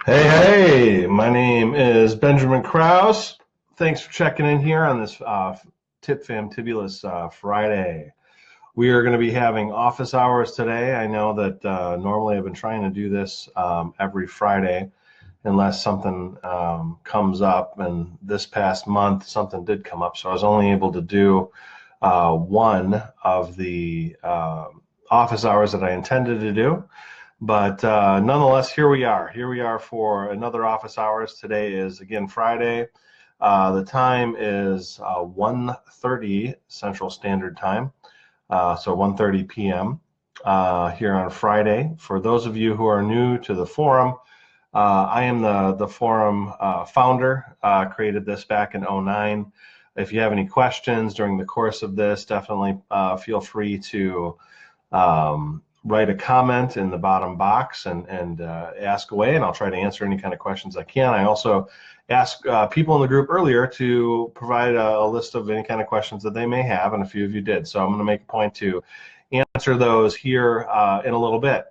Hey, hey, my name is Benjamin Krause. Thanks for checking in here on this Tip Fam Tibulus Friday. We are going to be having office hours today. I know that normally I've been trying to do this every Friday unless something comes up, and this past month something did come up, so I was only able to do one of the office hours that I intended to do. But nonetheless, here we are. Here we are for another office hours. Today is again Friday. The time is 1:30 Central Standard Time, so 1:30 p.m. Here on Friday. For those of you who are new to the forum, I am the forum founder. Created this back in '09. If you have any questions during the course of this, definitely feel free to write a comment in the bottom box and ask away, and I'll try to answer any kind of questions I can. I also asked people in the group earlier to provide a list of any kind of questions that they may have, and a few of you did. So I'm going to make a point to answer those here in a little bit.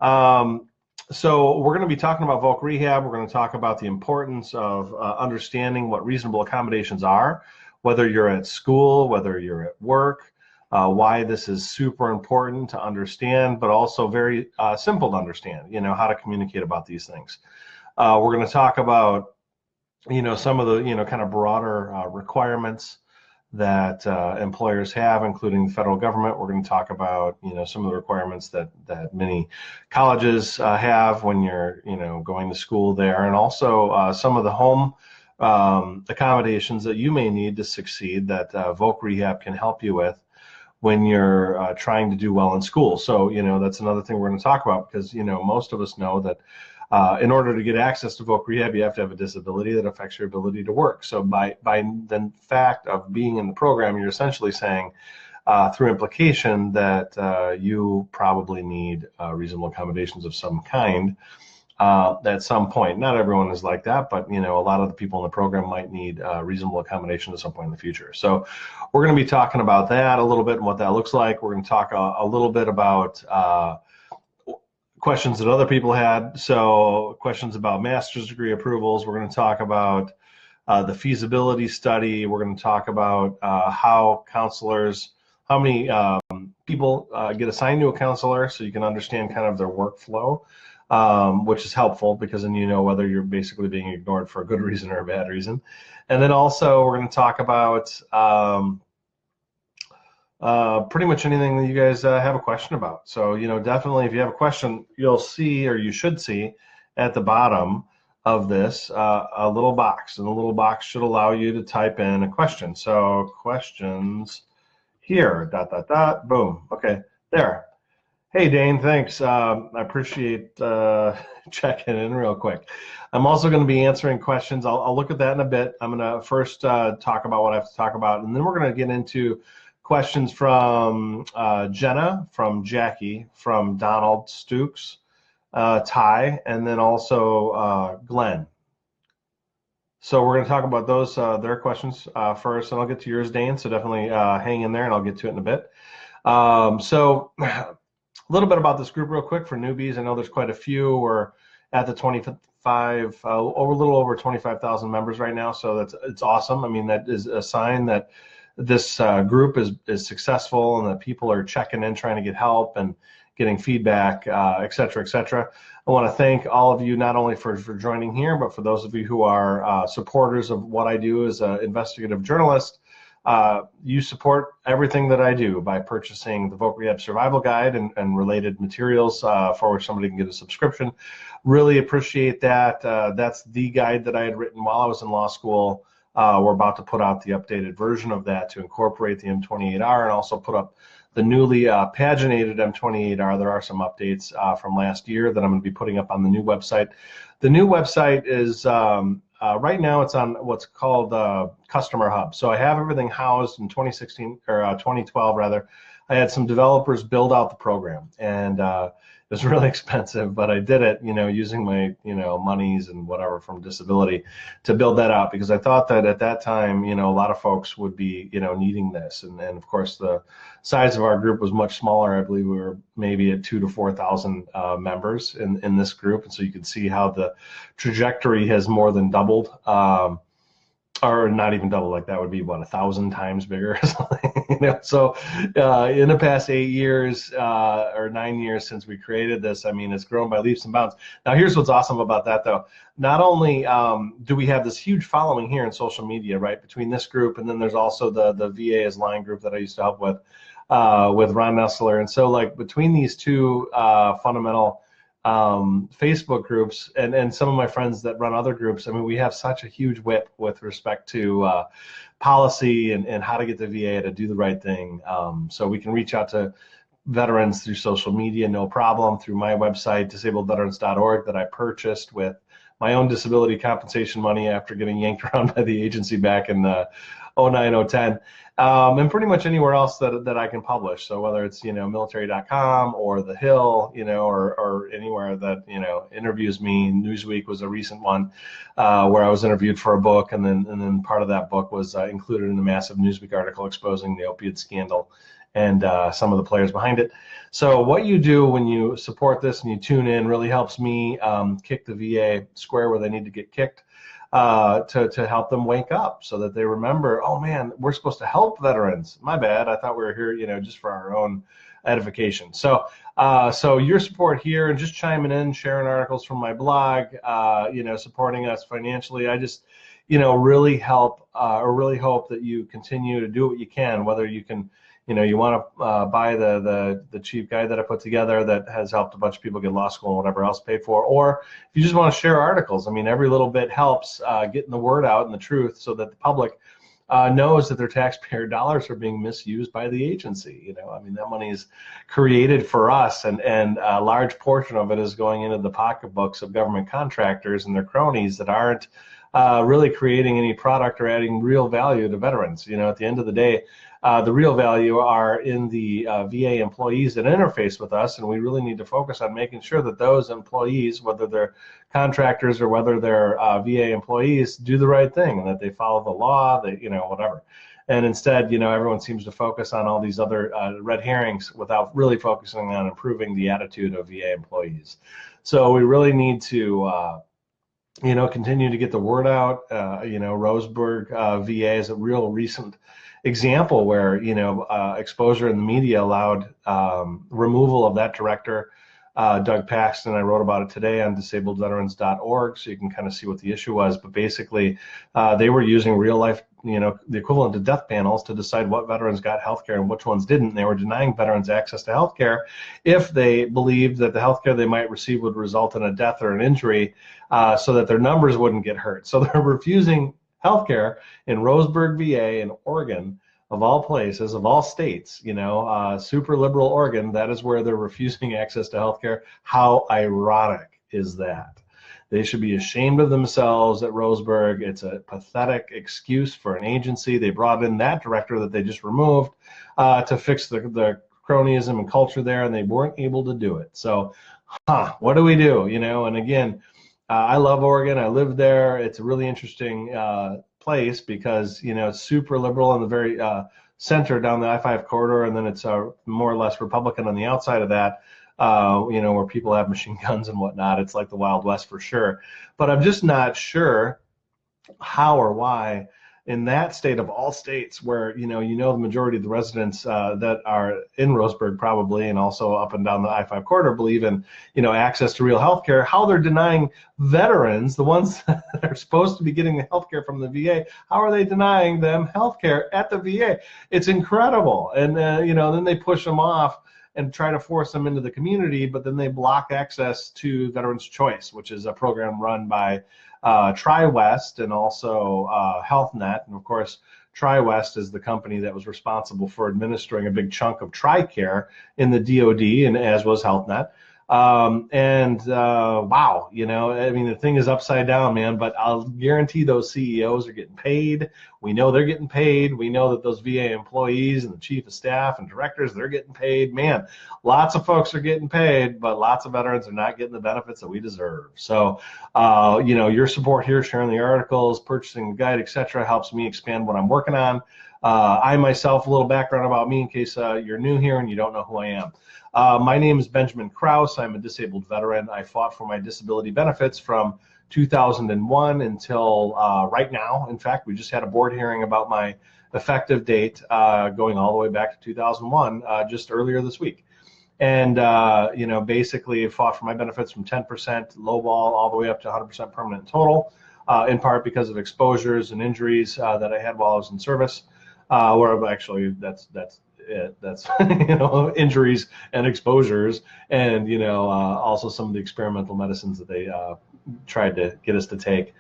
So we're going to be talking about Voc Rehab. We're going to talk about the importance of understanding what reasonable accommodations are, whether you're at school, whether you're at work, why this is super important to understand, but also very simple to understand, how to communicate about these things. We're going to talk about, some of the, kind of broader requirements that employers have, including the federal government. We're going to talk about, some of the requirements that many colleges have when you're, going to school there, and also some of the home accommodations that you may need to succeed that Voc Rehab can help you with when you're trying to do well in school. So, that's another thing we're going to talk about, because, most of us know that in order to get access to Voc Rehab, you have to have a disability that affects your ability to work. So by the fact of being in the program, you're essentially saying, through implication, that you probably need reasonable accommodations of some kind at some point. Not everyone is like that, but a lot of the people in the program might need reasonable accommodation at some point in the future. So we're going to be talking about that a little bit and what that looks like. We're going to talk a little bit about questions that other people had. So questions about master's degree approvals. We're going to talk about the feasibility study. We're going to talk about how many people get assigned to a counselor, so you can understand kind of their workflow. Which is helpful, because then you know whether you're basically being ignored for a good reason or a bad reason. And then also we're going to talk about pretty much anything that you guys have a question about. So, definitely if you have a question, you'll see, or you should see at the bottom of this a little box, and the little box should allow you to type in a question. So questions here, ... boom. Okay, there. Hey, Dane, thanks. I appreciate checking in real quick. I'm also going to be answering questions. I'll look at that in a bit. I'm going to first talk about what I have to talk about, and then we're going to get into questions from Jenna, from Jackie, from Donald Stukes, Ty, and then also Glenn. So we're going to talk about those their questions first, and I'll get to yours, Dane, so definitely hang in there, and I'll get to it in a bit. A little bit about this group real quick for newbies. I know there's quite a few. We're at the 25, a little over 25,000 members right now, so it's awesome. I mean, that is a sign that this group is successful, and that people are checking in, trying to get help and getting feedback, et cetera, et cetera. I want to thank all of you, not only for joining here, but for those of you who are supporters of what I do as an investigative journalist. You support everything that I do by purchasing the Voc Rehab Survival Guide and related materials for which somebody can get a subscription. Really appreciate that. That's the guide that I had written while I was in law school. We're about to put out the updated version of that to incorporate the M28R, and also put up the newly paginated M28R. There are some updates from last year that I'm going to be putting up on the new website. The new website is right now it's on what's called Customer Hub. So I have everything housed in 2016 or 2012 rather. I had some developers build out the program, and it was really expensive, but I did it, using my, monies and whatever from disability to build that out, because I thought that at that time, a lot of folks would be, needing this. And of course, the size of our group was much smaller. I believe we were maybe at 2,000 to 4,000 members in this group. And so you can see how the trajectory has more than doubled. Or not even double, like that would be what, 1,000 times bigger or something. So in the past 8 years or 9 years since we created this, I mean, it's grown by leaps and bounds. Now here's what's awesome about that, though. Not only do we have this huge following here in social media, right, between this group, and then there's also the VA is Lying group that I used to help with Ron Nestler. And so, like, between these two fundamental Facebook groups and some of my friends that run other groups, I mean, we have such a huge whip with respect to policy and how to get the VA to do the right thing. So we can reach out to veterans through social media, no problem, through my website, disabledveterans.org, that I purchased with my own disability compensation money after getting yanked around by the agency back in 09, 010. And pretty much anywhere else that I can publish. So whether it's, military.com or The Hill, or anywhere that, interviews me. Newsweek was a recent one where I was interviewed for a book, and then part of that book was included in a massive Newsweek article exposing the opiate scandal and some of the players behind it. So what you do when you support this and you tune in really helps me kick the VA square where they need to get kicked. To help them wake up so that they remember, oh man, we're supposed to help veterans. My bad, I thought we were here, just for our own edification. So, so your support here and just chiming in, sharing articles from my blog, supporting us financially, I just, really help or really hope that you continue to do what you can, whether you can, you want to buy the cheap guide that I put together that has helped a bunch of people get law school and whatever else paid for, or if you just want to share articles. I mean, every little bit helps getting the word out and the truth so that the public knows that their taxpayer dollars are being misused by the agency. I mean, that money is created for us, and a large portion of it is going into the pocketbooks of government contractors and their cronies that aren't really creating any product or adding real value to veterans. At the end of the day, the real value are in the VA employees that interface with us, and we really need to focus on making sure that those employees, whether they're contractors or whether they're VA employees, do the right thing and that they follow the law, whatever. And instead, everyone seems to focus on all these other red herrings without really focusing on improving the attitude of VA employees. So we really need to continue to get the word out. Roseburg VA is a real recent example where, exposure in the media allowed removal of that director, Doug Paxton. I wrote about it today on disabledveterans.org, so you can kind of see what the issue was. But basically, they were using real life, the equivalent to death panels to decide what veterans got health care and which ones didn't. They were denying veterans access to health care if they believed that the health care they might receive would result in a death or an injury, so that their numbers wouldn't get hurt. So they're refusing healthcare in Roseburg, VA, in Oregon, of all places, of all states, super liberal Oregon. That is where they're refusing access to healthcare. How ironic is that? They should be ashamed of themselves at Roseburg. It's a pathetic excuse for an agency. They brought in that director that they just removed to fix the cronyism and culture there, and they weren't able to do it. So, what do we do? And again, I love Oregon. I lived there. It's a really interesting place because, it's super liberal in the very center down the I-5 corridor, and then it's more or less Republican on the outside of that, where people have machine guns and whatnot. It's like the Wild West for sure. But I'm just not sure how or why in that state of all states where, the majority of the residents that are in Roseburg probably, and also up and down the I-5 corridor, believe in, access to real health care, how they're denying veterans, the ones that are supposed to be getting the health care from the VA, how are they denying them health care at the VA? It's incredible. And, then they push them off and try to force them into the community, but then they block access to Veterans Choice, which is a program run by TriWest and also HealthNet. And of course, TriWest is the company that was responsible for administering a big chunk of TRICARE in the DoD, and as was HealthNet. Wow, I mean, the thing is upside down, man, but I'll guarantee those CEOs are getting paid We know they're getting paid. We know that those VA employees and the chief of staff and directors, they're getting paid. Man, lots of folks are getting paid, but lots of veterans are not getting the benefits that we deserve. So, your support here, sharing the articles, purchasing the guide, etc., helps me expand what I'm working on. I myself, a little background about me in case you're new here and you don't know who I am. My name is Benjamin Krause. I'm a disabled veteran. I fought for my disability benefits from 2001 until right now. In fact, we just had a board hearing about my effective date going all the way back to 2001 just earlier this week. And, basically fought for my benefits from 10% lowball all the way up to 100% permanent total, in part because of exposures and injuries that I had while I was in service, where actually that's it. That's injuries and exposures, and also some of the experimental medicines that they tried to get us to take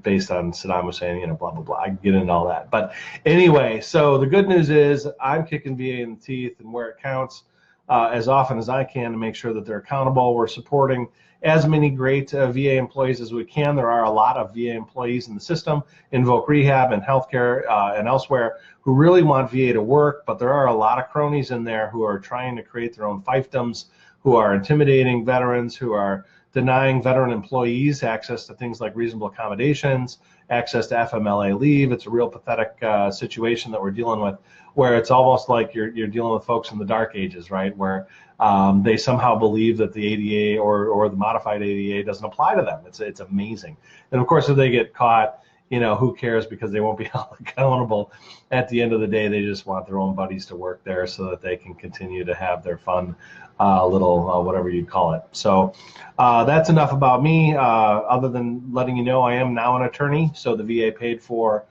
based on Saddam Hussein, blah blah blah. I can get into all that, but anyway. So the good news is I'm kicking VA in the teeth and where it counts as often as I can to make sure that they're accountable. We're supporting as many great VA employees as we can. There are a lot of VA employees in the system, in Voc Rehab and healthcare and elsewhere, who really want VA to work, but there are a lot of cronies in there who are trying to create their own fiefdoms, who are intimidating veterans, who are denying veteran employees access to things like reasonable accommodations, access to FMLA leave. It's a real pathetic situation that we're dealing with, where it's almost like you're dealing with folks in the dark ages, right? Where they somehow believe that the ADA or the modified ADA doesn't apply to them. It's amazing. And of course, if they get caught, who cares, because they won't be held accountable. At the end of the day, they just want their own buddies to work there so that they can continue to have their fun little whatever you'd call it. So that's enough about me, other than letting you know I am now an attorney. So the VA paid for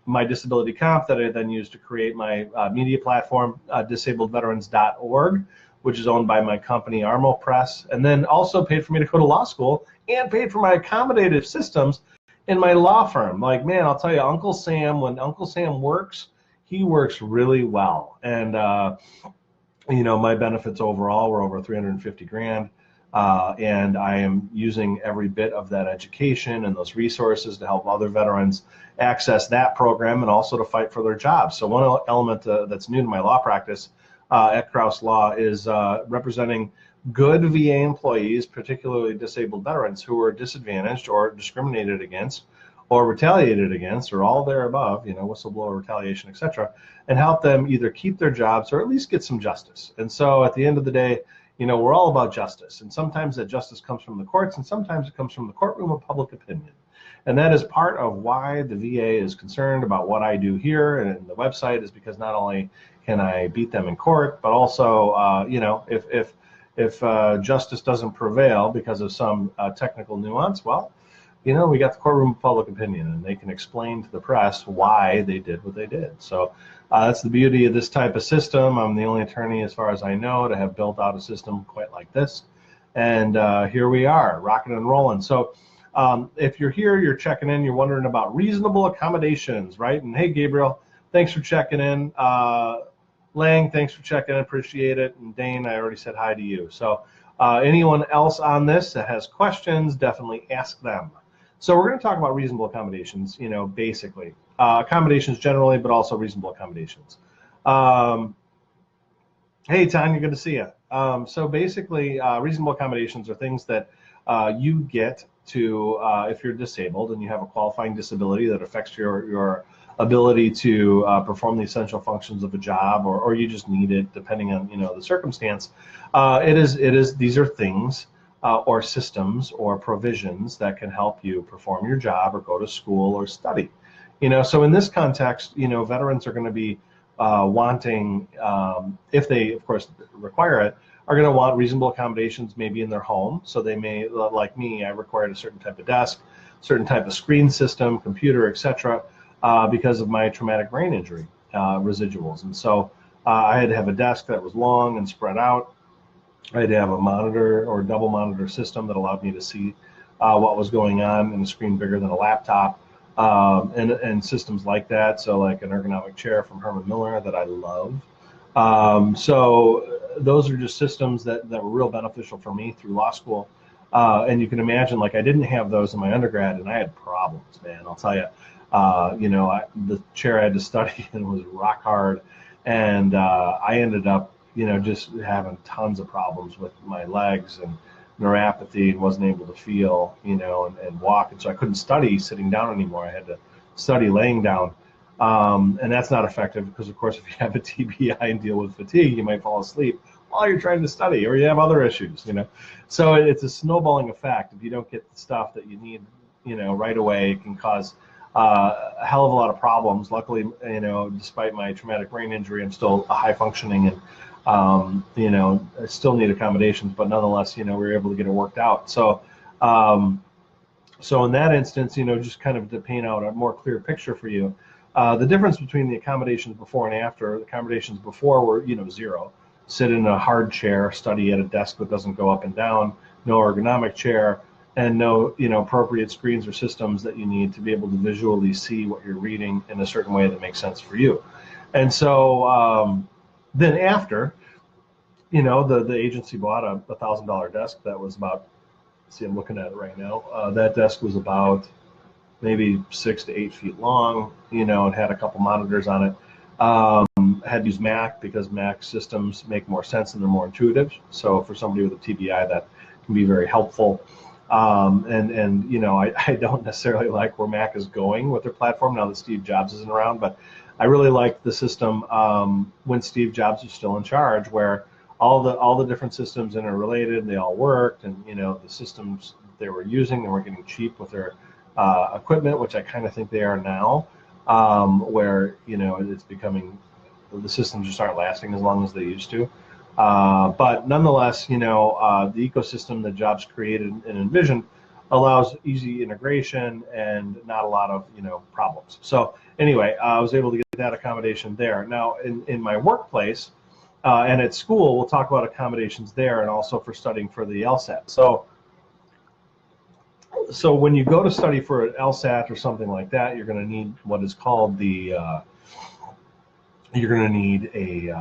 my disability comp that I then used to create my media platform, disabledveterans.org, which is owned by my company, Armo Press, and then also paid for me to go to law school and paid for my accommodative systems in my law firm. Like, man, I'll tell you, Uncle Sam, when Uncle Sam works, he works really well. And, my benefits overall were over 350 grand. And I am using every bit of that education and those resources to help other veterans access that program and also to fight for their jobs. So one element that's new to my law practice at Krause Law is representing good VA employees, particularly disabled veterans who are disadvantaged or discriminated against or retaliated against, or all there above, whistleblower retaliation, etc., and help them either keep their jobs or at least get some justice. And so at the end of the day, we're all about justice, and sometimes that justice comes from the courts, and sometimes it comes from the courtroom of public opinion. And that is part of why the VA is concerned about what I do here and the website, is because not only can I beat them in court, but also, if justice doesn't prevail because of some technical nuance, well, we got the courtroom of public opinion, and they can explain to the press why they did what they did. So that's the beauty of this type of system. I'm the only attorney, as far as I know, to have built out a system quite like this. And here we are, rocking and rolling. So if you're here, you're checking in, you're wondering about reasonable accommodations, right? And hey, Gabriel, thanks for checking in. Lang, thanks for checking in, appreciate it. And Dane, I already said hi to you. So anyone else on this that has questions, definitely ask them. So we're going to talk about reasonable accommodations, basically. Accommodations generally, but also reasonable accommodations. Hey, Tanya, good to see you. So basically, reasonable accommodations are things that you get to, if you're disabled and you have a qualifying disability that affects your ability to perform the essential functions of a job, or you just need it, depending on the circumstance. These are things or systems or provisions that can help you perform your job or go to school or study. So in this context, veterans are going to be wanting, if they of course require it, are going to want reasonable accommodations maybe in their home. So they may, like me, I required a certain type of desk, certain type of screen system, computer, etc., because of my traumatic brain injury residuals. And so I had to have a desk that was long and spread out. I had to have a monitor or double monitor system that allowed me to see what was going on in a screen bigger than a laptop, and systems like that. So like an ergonomic chair from Herman Miller that I love. So those are just systems that were real beneficial for me through law school. And you can imagine, like, I didn't have those in my undergrad, and I had problems, man, I'll tell you. The chair I had to study in was rock hard, and I ended up, just having tons of problems with my legs and neuropathy, and wasn't able to feel, and walk, and so I couldn't study sitting down anymore. I had to study laying down, and that's not effective because, of course, if you have a TBI and deal with fatigue, you might fall asleep while you're trying to study, or you have other issues, So it's a snowballing effect. If you don't get the stuff that you need, right away, it can cause a hell of a lot of problems. Luckily, despite my traumatic brain injury, I'm still high functioning, and I still need accommodations, but nonetheless, we were able to get it worked out. So, so in that instance, just kind of to paint out a more clear picture for you, the difference between the accommodations before and after. The accommodations before were, zero. Sit in a hard chair, study at a desk that doesn't go up and down, no ergonomic chair, and no, appropriate screens or systems that you need to be able to visually see what you're reading in a certain way that makes sense for you. And so then after, the agency bought a $1,000 desk that was about, see, I'm looking at it right now. That desk was about maybe 6 to 8 feet long, and had a couple monitors on it. Had to use Mac because Mac systems make more sense and they're more intuitive. So for somebody with a TBI, that can be very helpful. I don't necessarily like where Mac is going with their platform now that Steve Jobs isn't around, but I really liked the system when Steve Jobs was still in charge, where all the different systems interrelated, they all worked, and the systems they were using, they weren't getting cheap with their equipment, which I kind of think they are now, where it's becoming, the systems just aren't lasting as long as they used to. But nonetheless, the ecosystem that Jobs created and envisioned allows easy integration and not a lot of problems. So anyway, I was able to get that accommodation there. Now in my workplace and at school, we'll talk about accommodations there, and also for studying for the LSAT. So when you go to study for an LSAT or something like that, you're going to need what is called the you're going to need a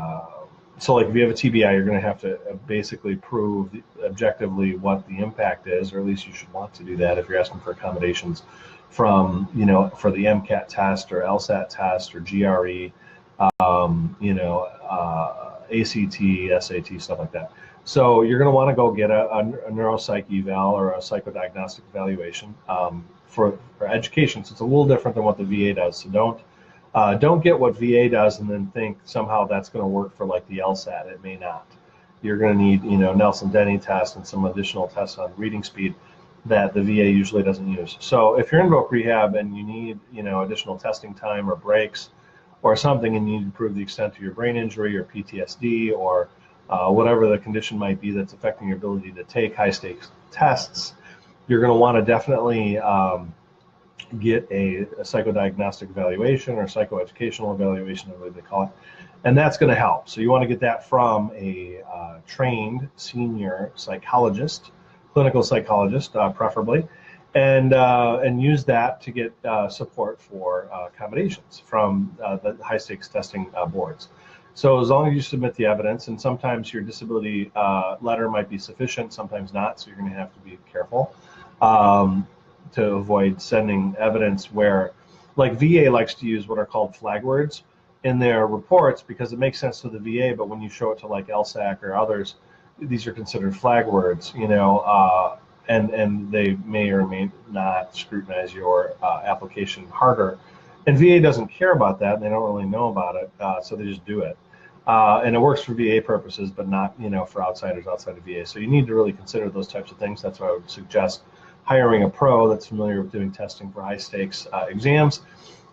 so like if you have a TBI, you're going to have to basically prove objectively what the impact is, or at least you should want to do that if you're asking for accommodations from, for the MCAT test or LSAT test or GRE, ACT, SAT, stuff like that. So you're going to want to go get a neuropsych eval or a psychodiagnostic evaluation for education. So it's a little different than what the VA does. So don't get what VA does and then think somehow that's going to work for like the LSAT. It may not. You're going to need, Nelson-Denny test and some additional tests on reading speed that the VA usually doesn't use. So if you're in Voc Rehab and you need, additional testing time or breaks or something, and you need to prove the extent of your brain injury or PTSD or whatever the condition might be that's affecting your ability to take high stakes tests, you're going to want to definitely get a psychodiagnostic evaluation or psychoeducational evaluation, whatever they call it, and that's going to help. So you want to get that from a trained senior psychologist, clinical psychologist, preferably, and use that to get support for accommodations from the high stakes testing boards. So as long as you submit the evidence, and sometimes your disability letter might be sufficient, sometimes not, so you're going to have to be careful to avoid sending evidence where, like VA likes to use what are called flag words in their reports because it makes sense to the VA, but when you show it to like LSAC or others, these are considered flag words, and they may or may not scrutinize your application harder. And VA doesn't care about that, and they don't really know about it, so they just do it. And it works for VA purposes, but not, for outsiders outside of VA. So you need to really consider those types of things. That's why I would suggest hiring a pro that's familiar with doing testing for high stakes exams.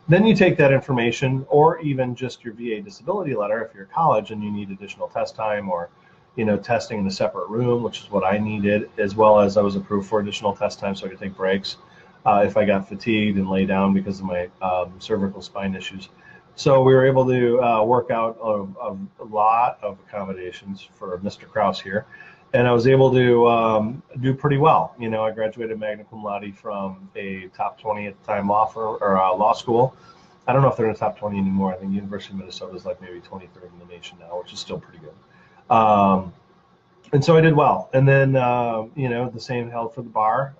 Then you take that information, or even just your VA disability letter if you're a college and you need additional test time, or testing in a separate room, which is what I needed, as well as I was approved for additional test time so I could take breaks if I got fatigued and lay down because of my cervical spine issues. So we were able to work out a lot of accommodations for Mr. Krause here, and I was able to do pretty well. I graduated magna cum laude from a top 20 at the time law school. I don't know if they're in the top 20 anymore. I think University of Minnesota is like maybe 23rd in the nation now, which is still pretty good. And so I did well. And then, the same held for the bar.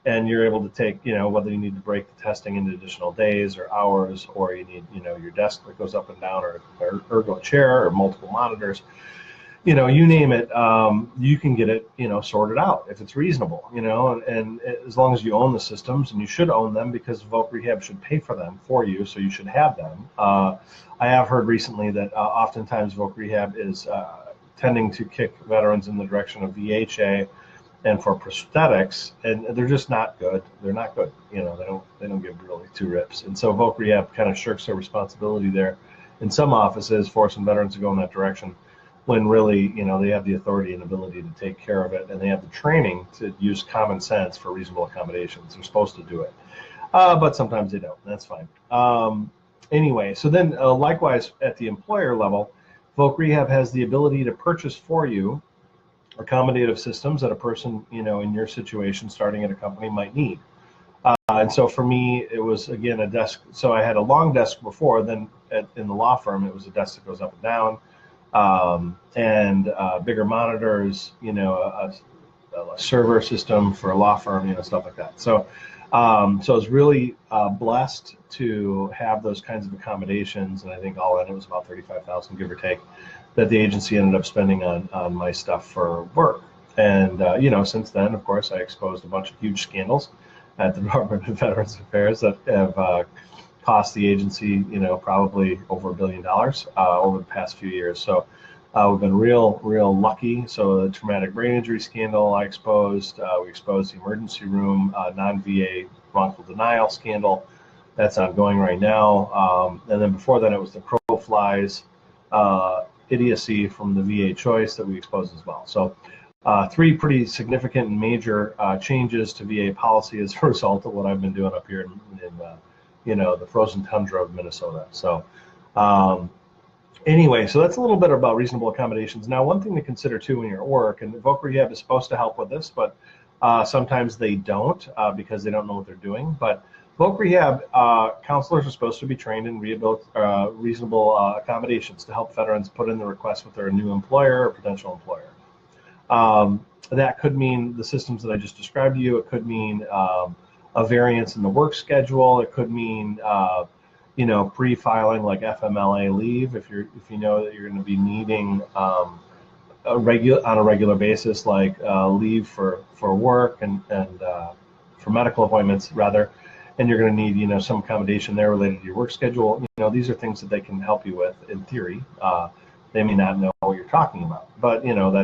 and you're able to take, whether you need to break the testing into additional days or hours, or you need, your desk that goes up and down, or ergo chair, or multiple monitors, you name it, you can get it, sorted out if it's reasonable, and as long as you own the systems, and you should own them because Voc Rehab should pay for them for you, so you should have them. I have heard recently that oftentimes Voc Rehab is tending to kick veterans in the direction of VHA and for prosthetics, and they're just not good. They're not good. They don't give really two rips. And so Voc Rehab kind of shirks their responsibility there in some offices, forcing veterans to go in that direction, when really, they have the authority and ability to take care of it, and they have the training to use common sense for reasonable accommodations. They're supposed to do it, but sometimes they don't. That's fine. Anyway, so then likewise at the employer level, Voc Rehab has the ability to purchase for you accommodative systems that a person, in your situation, starting at a company, might need. And so for me, it was, again, a desk. So I had a long desk before. Then in the law firm, it was a desk that goes up and down, and bigger monitors, a server system for a law firm, stuff like that. So I was really blessed to have those kinds of accommodations, and I think all in it was about $35,000, give or take, that the agency ended up spending on my stuff for work. And since then, of course, I exposed a bunch of huge scandals at the Department of Veterans Affairs that have cost the agency, probably over $1 billion over the past few years. So we've been real lucky. So the traumatic brain injury scandal I exposed, we exposed the emergency room non-VA wrongful denial scandal. That's ongoing right now. And then before that, it was the crow flies idiocy from the VA choice that we exposed as well. So 3 pretty significant and major changes to VA policy as a result of what I've been doing up here in the frozen tundra of Minnesota. So anyway, so that's a little bit about reasonable accommodations. Now, one thing to consider too when you're at work, and Voc Rehab is supposed to help with this, but sometimes they don't because they don't know what they're doing. But Voc Rehab counselors are supposed to be trained in reasonable accommodations to help veterans put in the request with their new employer or potential employer. That could mean the systems that I just described to you. It could mean a variance in the work schedule. It could mean pre-filing like FMLA leave if you know that you're going to be needing on a regular basis, like leave for work and for medical appointments rather. And you're going to need, some accommodation there related to your work schedule. These are things that they can help you with in theory. They may not know what you're talking about, but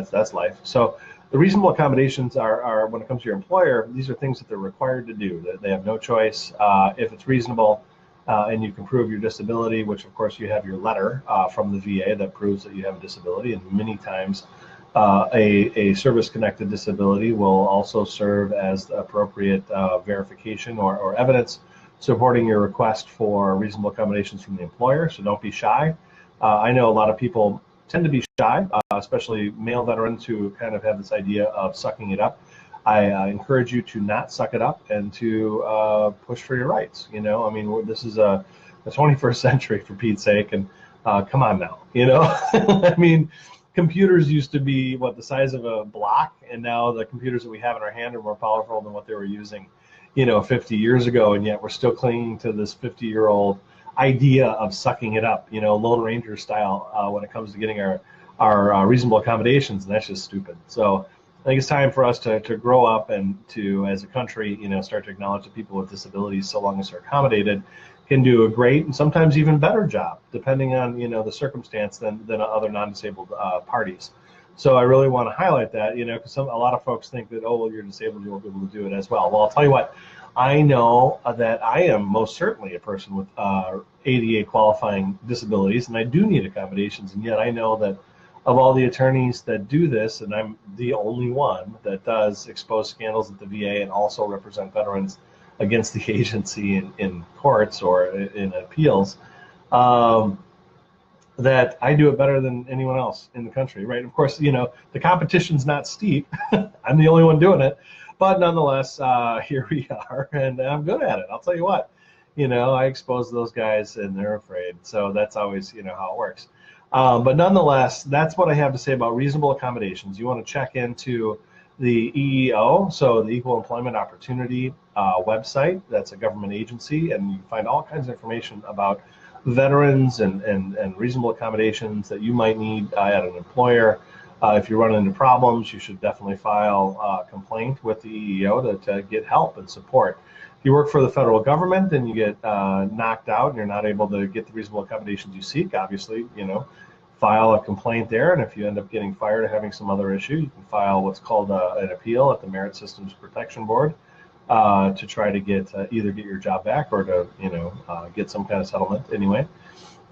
that's life. So the reasonable accommodations are when it comes to your employer, these are things that they're required to do. That they have no choice. If it's reasonable and you can prove your disability, which of course you have your letter from the VA that proves that you have a disability, and many times a service-connected disability will also serve as the appropriate verification or evidence supporting your request for reasonable accommodations from the employer, so don't be shy. I know a lot of people tend to be shy, especially male veterans who kind of have this idea of sucking it up. I encourage you to not suck it up and to push for your rights. This is the 21st century, for Pete's sake, and come on now, I mean, computers used to be the size of a block, and now the computers that we have in our hand are more powerful than what they were using 50 years ago, and yet we're still clinging to this 50-year-old idea of sucking it up, Lone Ranger style when it comes to getting our reasonable accommodations, and that's just stupid. So I think it's time for us to grow up and to, as a country, start to acknowledge that people with disabilities, so long as they're accommodated, can do a great and sometimes even better job, depending on the circumstance than other non-disabled parties. So I really want to highlight that, because a lot of folks think that, oh, well, you're disabled, you won't be able to do it as well. Well, I'll tell you what, I know that I am most certainly a person with ADA qualifying disabilities, and I do need accommodations, and yet I know that of all the attorneys that do this, and I'm the only one that does expose scandals at the VA and also represent veterans against the agency in courts or in appeals, that I do it better than anyone else in the country, right? Of course, the competition's not steep. I'm the only one doing it, but nonetheless, here we are, and I'm good at it. I'll tell you what, I expose those guys and they're afraid. So that's always, how it works. But nonetheless, that's what I have to say about reasonable accommodations. You want to check into the EEO, so the Equal Employment Opportunity website. That's a government agency, and you find all kinds of information about veterans and reasonable accommodations that you might need at an employer. If you run into problems, you should definitely file a complaint with the EEO to get help and support. If you work for the federal government and you get knocked out and you're not able to get the reasonable accommodations you seek, obviously, file a complaint there. And if you end up getting fired or having some other issue, you can file what's called an appeal at the Merit Systems Protection Board to try to get either get your job back or to get some kind of settlement. Anyway,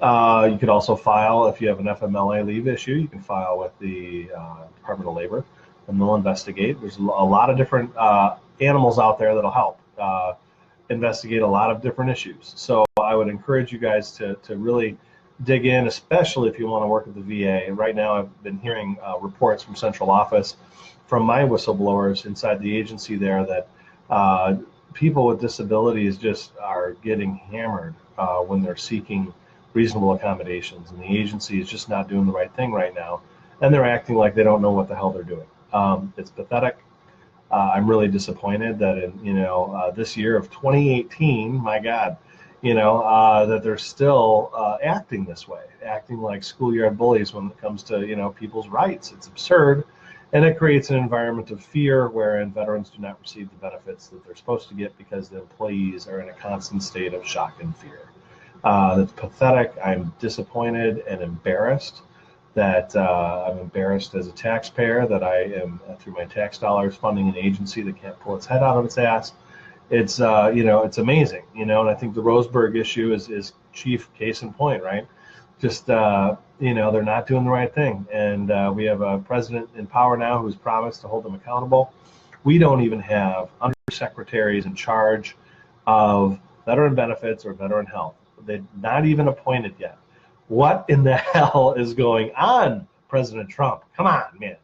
you could also file, if you have an FMLA leave issue, you can file with the Department of Labor, and they'll investigate. There's a lot of different animals out there that'll help investigate a lot of different issues. So I would encourage you guys to really dig in, especially if you want to work at the VA. Right now, I've been hearing reports from central office from my whistleblowers inside the agency there that people with disabilities just are getting hammered when they're seeking reasonable accommodations, and the agency is just not doing the right thing right now, and they're acting like they don't know what the hell they're doing. It's pathetic. I'm really disappointed that in this year of 2018, my God, that they're still acting this way, acting like schoolyard bullies when it comes to people's rights. It's absurd, and it creates an environment of fear wherein veterans do not receive the benefits that they're supposed to get because the employees are in a constant state of shock and fear. That's pathetic. I'm disappointed and embarrassed that I'm embarrassed as a taxpayer that I am, through my tax dollars, funding an agency that can't pull its head out of its ass. It's it's amazing, and I think the Roseburg issue is chief case in point, right? Just they're not doing the right thing, and we have a president in power now who's promised to hold them accountable. We don't even have undersecretaries in charge of veteran benefits or veteran health. They're not even appointed yet. What in the hell is going on, President Trump? Come on, man.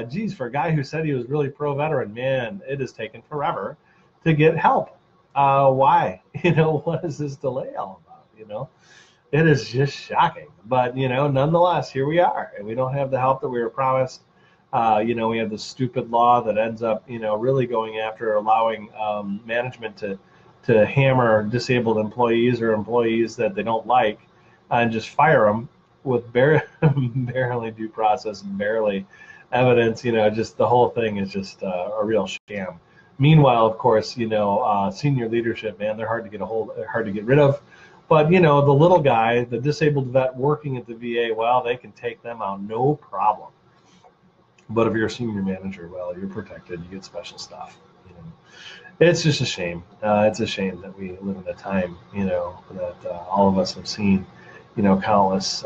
Geez, for a guy who said he was really pro-veteran, man, it has taken forever to get help. Why? What is this delay all about? It is just shocking. But, nonetheless, here we are, and we don't have the help that we were promised. We have this stupid law that ends up, really going after allowing management to hammer disabled employees or employees that they don't like and just fire them with barely due process and barely evidence. Just the whole thing is just a real sham. Meanwhile, of course, senior leadership, man, they're hard to get rid of. But, the little guy, the disabled vet working at the VA, well, they can take them out, no problem. But if you're a senior manager, well, you're protected, you get special stuff. It's just a shame. It's a shame that we live in a time, that all of us have seen, countless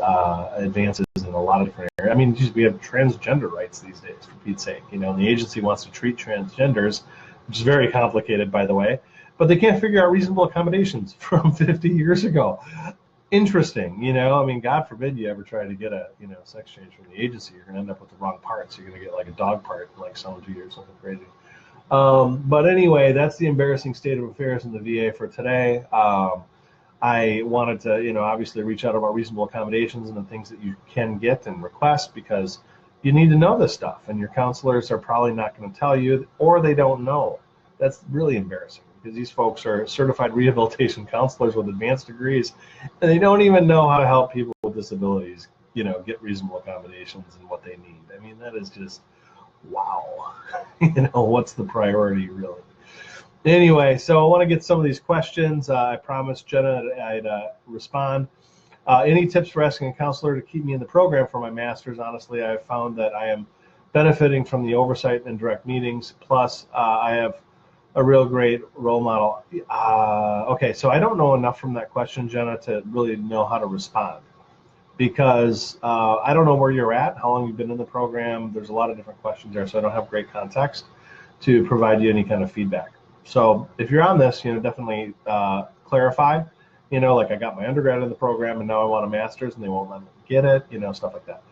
advances in a lot of different areas. I mean, we have transgender rights these days, for Pete's sake. And the agency wants to treat transgenders, which is very complicated, by the way, but they can't figure out reasonable accommodations from 50 years ago. Interesting, God forbid you ever try to get a, sex change from the agency. You're going to end up with the wrong parts. You're going to get like a dog part, like someone 2 years, something crazy. But anyway, that's the embarrassing state of affairs in the VA for today. I wanted to, obviously reach out about reasonable accommodations and the things that you can get and request, because you need to know this stuff, and your counselors are probably not going to tell you, or they don't know. That's really embarrassing, because these folks are certified rehabilitation counselors with advanced degrees, and they don't even know how to help people with disabilities, get reasonable accommodations and what they need. I mean, that is just, wow. What's the priority, really? Anyway, so I want to get some of these questions. I promised Jenna I'd respond. Any tips for asking a counselor to keep me in the program for my master's? Honestly, I've found that I am benefiting from the oversight and direct meetings. Plus, I have a real great role model. Okay, so I don't know enough from that question, Jenna, to really know how to respond, because I don't know where you're at, how long you've been in the program. There's a lot of different questions there, so I don't have great context to provide you any kind of feedback. So if you're on this, definitely clarify, like I got my undergrad in the program and now I want a master's and they won't let me get it, stuff like that.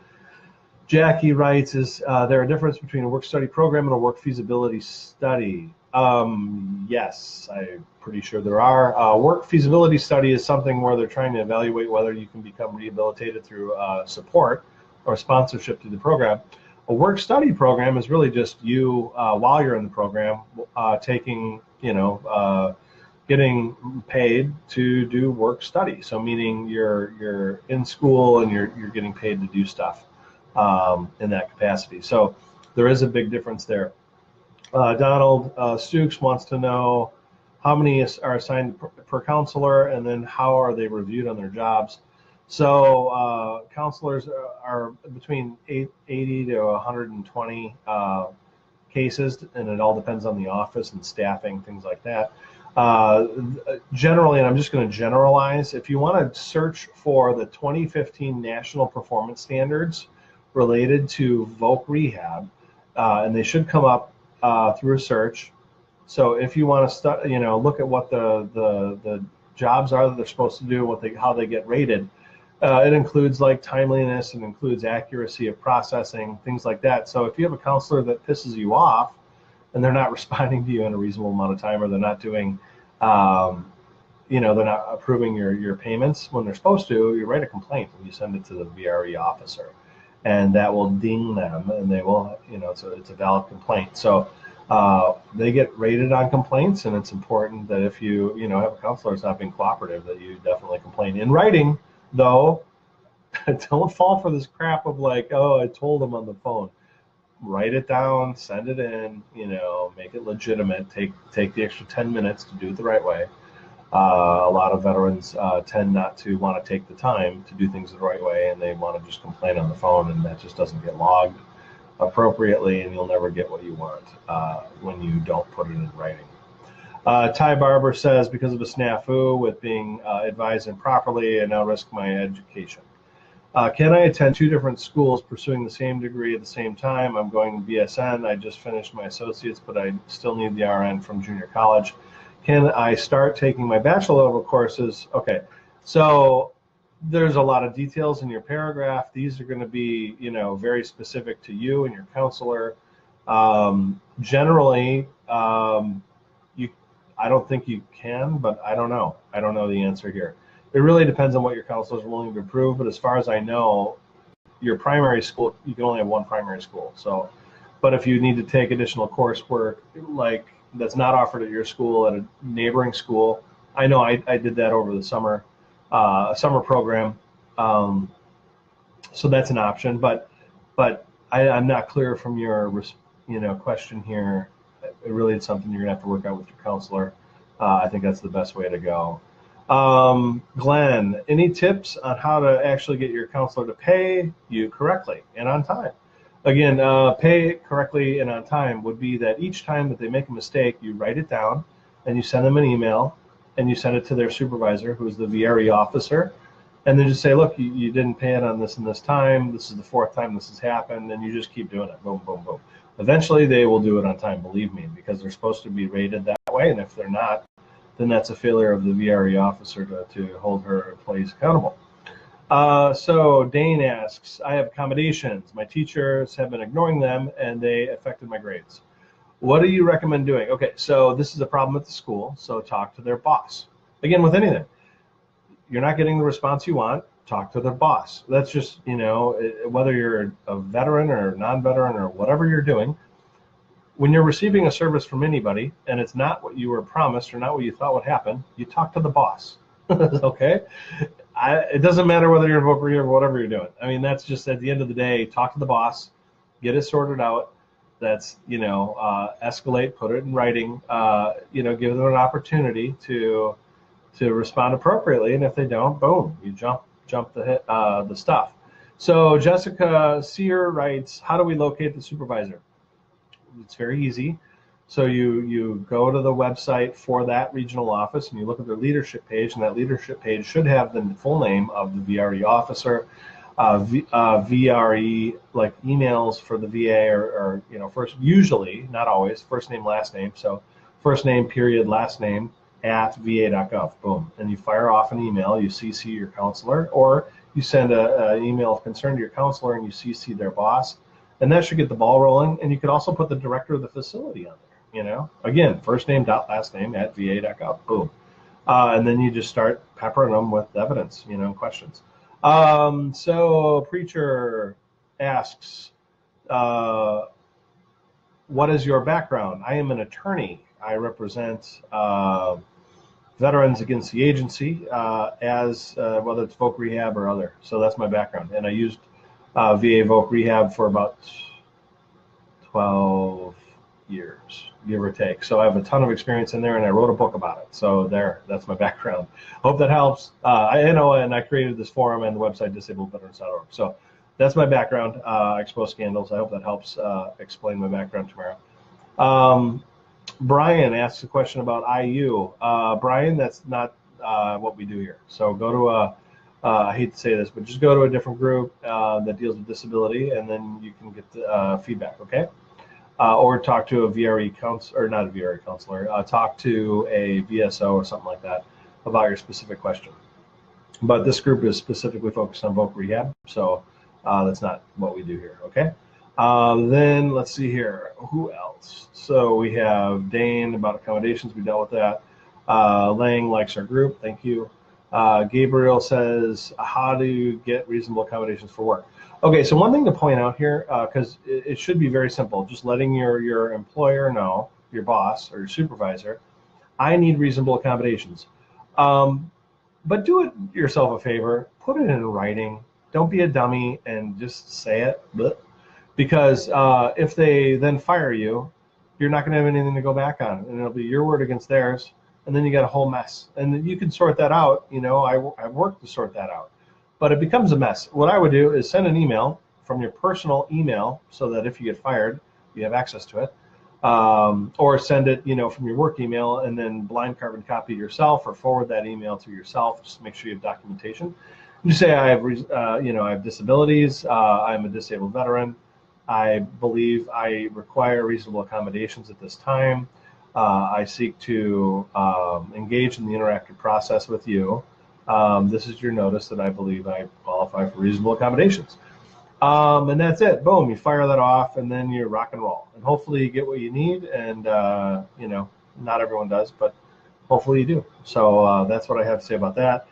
Jackie writes, is there a difference between a work study program and a work feasibility study? Yes, I'm pretty sure there are. Work feasibility study is something where they're trying to evaluate whether you can become rehabilitated through support or sponsorship through the program. A work-study program is really just you, while you're in the program, taking, getting paid to do work study. So meaning you're in school and you're getting paid to do stuff in that capacity. So there is a big difference there. Donald Stukes wants to know how many are assigned per counselor, and then how are they reviewed on their jobs. So counselors are between 80 to 120 cases, and it all depends on the office and staffing, things like that. Generally, and I'm just going to generalize, if you want to search for the 2015 National Performance Standards related to Voc Rehab, and they should come up through a search. So if you want to look at what the jobs are that they're supposed to do, how they get rated, it includes like timeliness, and includes accuracy of processing, things like that. So if you have a counselor that pisses you off, and they're not responding to you in a reasonable amount of time, or they're not doing, they're not approving your payments when they're supposed to, you write a complaint and you send it to the VRE officer, and that will ding them, and they will, it's a valid complaint. So they get rated on complaints, and it's important that if you, have a counselor that's not being cooperative, that you definitely complain in writing. Though, don't fall for this crap of like, oh, I told them on the phone. Write it down, send it in, make it legitimate, take the extra 10 minutes to do it the right way. A lot of veterans tend not to want to take the time to do things the right way, and they want to just complain on the phone, and that just doesn't get logged appropriately, and you'll never get what you want when you don't put it in writing. Ty Barber says, because of a snafu with being advised improperly, I now risk my education. Can I attend 2 different schools pursuing the same degree at the same time? I'm going BSN. I just finished my associates, but I still need the RN from junior college. Can I start taking my bachelor level courses? Okay, so there's a lot of details in your paragraph. These are going to be, very specific to you and your counselor. Generally, I don't think you can, but I don't know. I don't know the answer here. It really depends on what your counselor is willing to approve, but as far as I know, your primary school, you can only have one primary school. So, but if you need to take additional coursework, like that's not offered at your school, at a neighboring school, I know I did that over the summer, a summer program. So that's an option, but I'm not clear from your, question here. It really is something you're gonna have to work out with your counselor. I think that's the best way to go. Glenn, any tips on how to actually get your counselor to pay you correctly and on time? Again, pay correctly and on time would be that each time that they make a mistake, you write it down and you send them an email, and you send it to their supervisor, who's the VRE officer, and then just say, look, you didn't pay it on this and this time. This is the 4th time this has happened, and you just keep doing it. Boom, boom, boom. Eventually, they will do it on time, believe me, because they're supposed to be rated that way, and if they're not, then that's a failure of the VRE officer to hold her employees accountable. So Dane asks, I have accommodations. My teachers have been ignoring them, and they affected my grades. What do you recommend doing? Okay, so this is a problem at the school, so talk to their boss. Again, with anything, you're not getting the response you want, talk to their boss. That's just, whether you're a veteran or non-veteran or whatever you're doing, when you're receiving a service from anybody and it's not what you were promised or not what you thought would happen, you talk to the boss. Okay? It doesn't matter whether you're in Voc Rehab or whatever you're doing. I mean, that's just at the end of the day, talk to the boss, get it sorted out. That's, escalate, put it in writing, give them an opportunity to respond appropriately. And if they don't, boom, you jump the stuff. So Jessica Sear writes, how do we locate the supervisor? It's very easy. So you go to the website for that regional office and you look at their leadership page, and that leadership page should have the full name of the VRE officer, VRE, like emails for the VA or first, usually, not always, first name, last name. So first name, period, last name at va.gov, boom. And you fire off an email, you CC your counselor, or you send an email of concern to your counselor and you CC their boss. And that should get the ball rolling. And you could also put the director of the facility on there, Again, first name, last name at va.gov, boom. And then you just start peppering them with evidence, questions. So Preacher asks, what is your background? I am an attorney. I represent veterans against the agency as whether it's Voc Rehab or other. So that's my background. And I used VA Voc Rehab for about 12 years, give or take. So I have a ton of experience in there, and I wrote a book about it. So that's my background. Hope that helps. I know, and I created this forum and the website disabledveterans.org. So that's my background. I expose scandals. I hope that helps explain my background tomorrow. Brian asks a question about IU. Brian, that's not what we do here. So go to I hate to say this, but just go to a different group that deals with disability, and then you can get feedback, okay? Or talk to a VRE counselor, or not a VRE counselor, talk to a VSO or something like that about your specific question. But this group is specifically focused on Voc Rehab, so that's not what we do here, okay? Then let's see here, who else? So we have Dane about accommodations, we dealt with that. Lang likes our group, thank you. Gabriel says, how do you get reasonable accommodations for work? Okay, so one thing to point out here, because it should be very simple, just letting your employer know, your boss or your supervisor, I need reasonable accommodations. But do it yourself a favor, put it in writing. Don't be a dummy and just say it. Because if they then fire you, you're not going to have anything to go back on, and it'll be your word against theirs, and then you got a whole mess. And you can sort that out. You know, I've worked to sort that out, but it becomes a mess. What I would do is send an email from your personal email, so that if you get fired, you have access to it, or send it, you know, from your work email, and then blind carbon copy yourself, or forward that email to yourself. Just make sure you have documentation. You say, I have, you know, I have disabilities. I'm a disabled veteran. I believe I require reasonable accommodations at this time. I seek to engage in the interactive process with you. This is your notice that I believe I qualify for reasonable accommodations. And that's it. Boom, you fire that off, and then you rock and roll. And hopefully you get what you need, and you know, not everyone does, but hopefully you do. So that's what I have to say about that.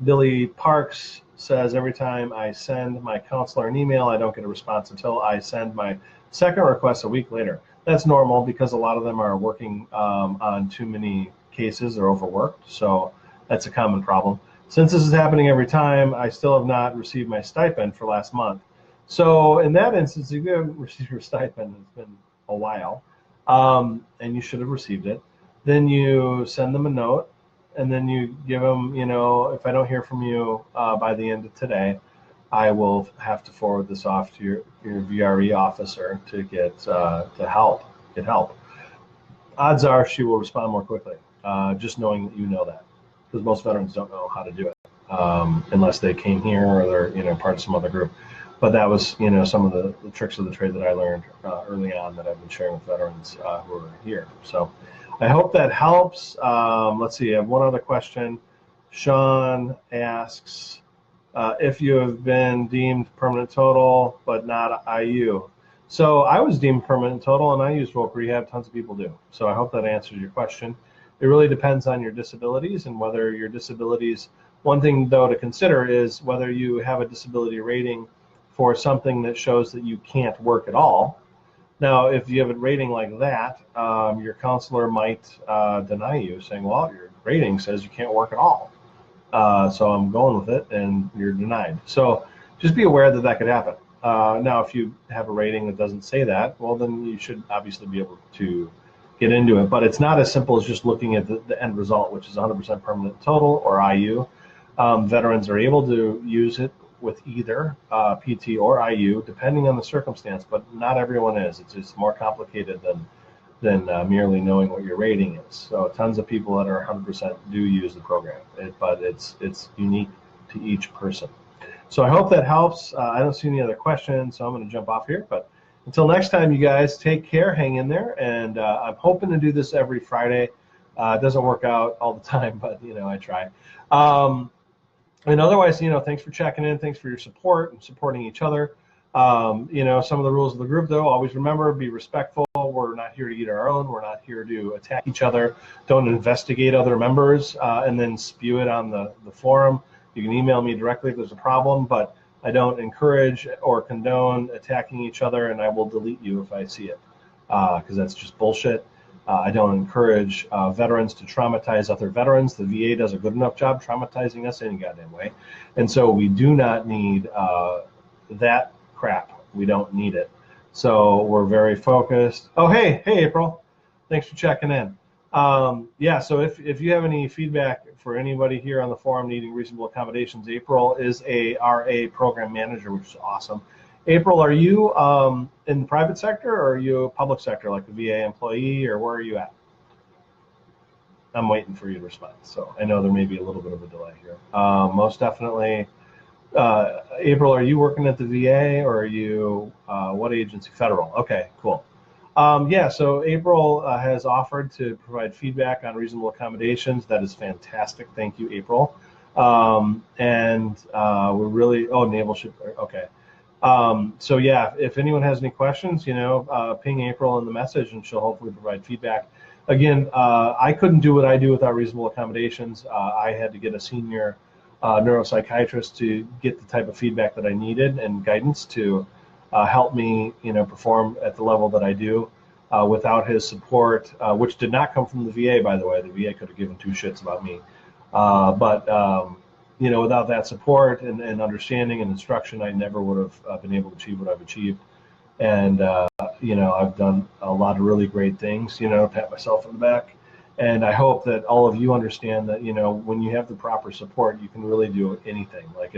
Billy Parks says, every time I send my counselor an email, I don't get a response until I send my second request a week later. That's normal, because a lot of them are working on too many cases or overworked, so that's a common problem. Since this is happening every time, I still have not received my stipend for last month. So in that instance, if you haven't received your stipend, it's been a while, and you should have received it, then you send them a note, and then you give them, you know, if I don't hear from you by the end of today, I will have to forward this off to your VRE officer to get help. Odds are she will respond more quickly, just knowing that you know that, because most veterans don't know how to do it unless they came here or they're, you know, part of some other group. But that was, you know, some of the tricks of the trade that I learned early on that I've been sharing with veterans who are here. So I hope that helps. Let's see, I have one other question. Sean asks, if you have been deemed permanent total but not IU. So I was deemed permanent total, and I used Voc Rehab. Tons of people do. So I hope that answers your question. It really depends on your disabilities and whether your disabilities, one thing though to consider is whether you have a disability rating for something that shows that you can't work at all. Now, if you have a rating like that, your counselor might deny you, saying, well, your rating says you can't work at all. So I'm going with it, and you're denied. So just be aware that that could happen. Now, if you have a rating that doesn't say that, well, then you should obviously be able to get into it. But it's not as simple as just looking at the end result, which is 100% permanent total or IU. Veterans are able to use it with either PT or IU, depending on the circumstance, but not everyone is. It's more complicated than merely knowing what your rating is. So tons of people that are 100% do use the program, but it's unique to each person. So I hope that helps. I don't see any other questions, so I'm going to jump off here. But until next time, you guys, take care, hang in there, and I'm hoping to do this every Friday. It doesn't work out all the time, but you know, I try. And otherwise, you know, thanks for checking in. Thanks for your support and supporting each other. You know, some of the rules of the group, though, always remember, be respectful. We're not here to eat our own. We're not here to attack each other. Don't investigate other members and then spew it on the forum. You can email me directly if there's a problem, but I don't encourage or condone attacking each other, and I will delete you if I see it, because that's just bullshit. I don't encourage veterans to traumatize other veterans. The VA does a good enough job traumatizing us any goddamn way. And so we do not need that crap. We don't need it. So we're very focused. Oh, hey, April. Thanks for checking in. Yeah, so if you have any feedback for anybody here on the forum needing reasonable accommodations, April is a RA program manager, which is awesome. April, are you in the private sector, or are you a public sector, like a VA employee, or where are you at? I'm waiting for you to respond. So I know there may be a little bit of a delay here. Most definitely. April, are you working at the VA, or are you, what agency? Federal. Okay, cool. Yeah, so April has offered to provide feedback on reasonable accommodations. That is fantastic. Thank you, April. And we're really, naval ship, okay. So yeah, if anyone has any questions, ping April in the message and she'll hopefully provide feedback. Again, I couldn't do what I do without reasonable accommodations. I had to get a senior neuropsychiatrist to get the type of feedback that I needed and guidance to help me, perform at the level that I do. Without his support, which did not come from the VA, by the way. The VA could have given two shits about me. Without that support and understanding and instruction, I never would have been able to achieve what I've achieved. And, I've done a lot of really great things, pat myself on the back. And I hope that all of you understand that, when you have the proper support, you can really do anything. Like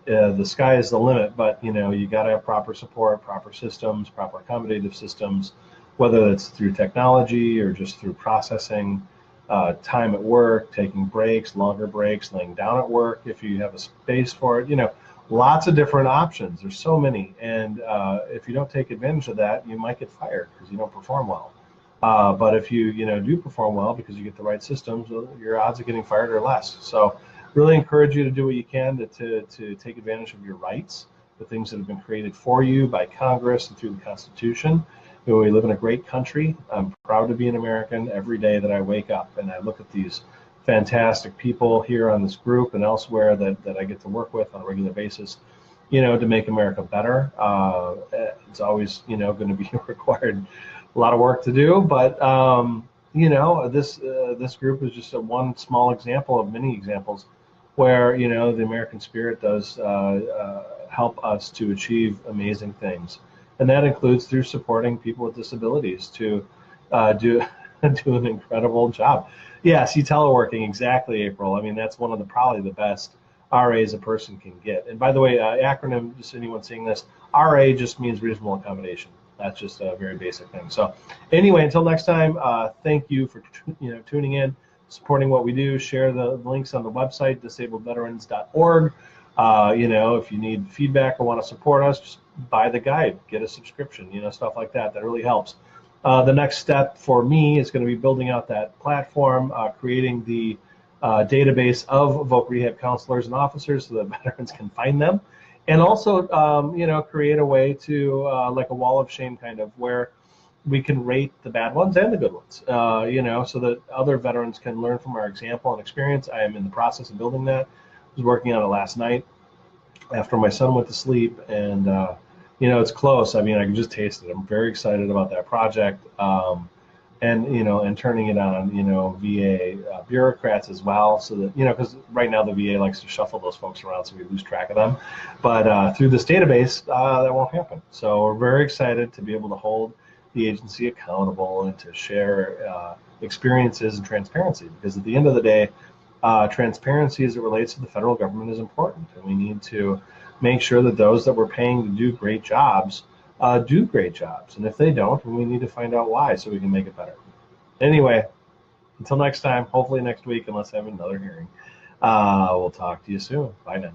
the sky is the limit, but, you got to have proper support, proper systems, proper accommodative systems, whether it's through technology or just through processing, time at work, taking breaks, longer breaks, laying down at work if you have a space for it, lots of different options. There's so many. And if you don't take advantage of that, you might get fired because you don't perform well. But if you, do perform well because you get the right systems, your odds of getting fired are less. So really encourage you to do what you can to take advantage of your rights, the things that have been created for you by Congress and through the Constitution. We live in a great country. I'm proud to be an American every day that I wake up, and I look at these fantastic people here on this group and elsewhere that I get to work with on a regular basis, to make America better. It's always, going to be required a lot of work to do, but this group is just one small example of many examples where, the American spirit does help us to achieve amazing things. And that includes through supporting people with disabilities to do an incredible job. Yeah, see, teleworking, exactly, April. I mean, that's probably the best RAs a person can get. And by the way, acronym, just anyone seeing this, RA just means reasonable accommodation. That's just a very basic thing. So anyway, until next time, thank you for tuning in, supporting what we do. Share the links on the website, disabledveterans.org. If you need feedback or want to support us, just buy the guide, get a subscription, stuff like that. That really helps. The next step for me is going to be building out that platform, creating the database of Voc Rehab counselors and officers so that veterans can find them. And also, create a way to, like a wall of shame kind of, where we can rate the bad ones and the good ones, so that other veterans can learn from our example and experience. I am in the process of building that. I was working on it last night after my son went to sleep, and it's close. I mean, I can just taste it. I'm very excited about that project, and turning it on, VA bureaucrats as well, so that, because right now the VA likes to shuffle those folks around, so we lose track of them. But through this database, that won't happen. So we're very excited to be able to hold the agency accountable and to share experiences and transparency, because at the end of the day, transparency as it relates to the federal government is important, and we need to make sure that those that we're paying to do great jobs do great jobs. And if they don't, we need to find out why so we can make it better. Anyway, until next time, hopefully next week, unless I have another hearing, we'll talk to you soon. Bye now.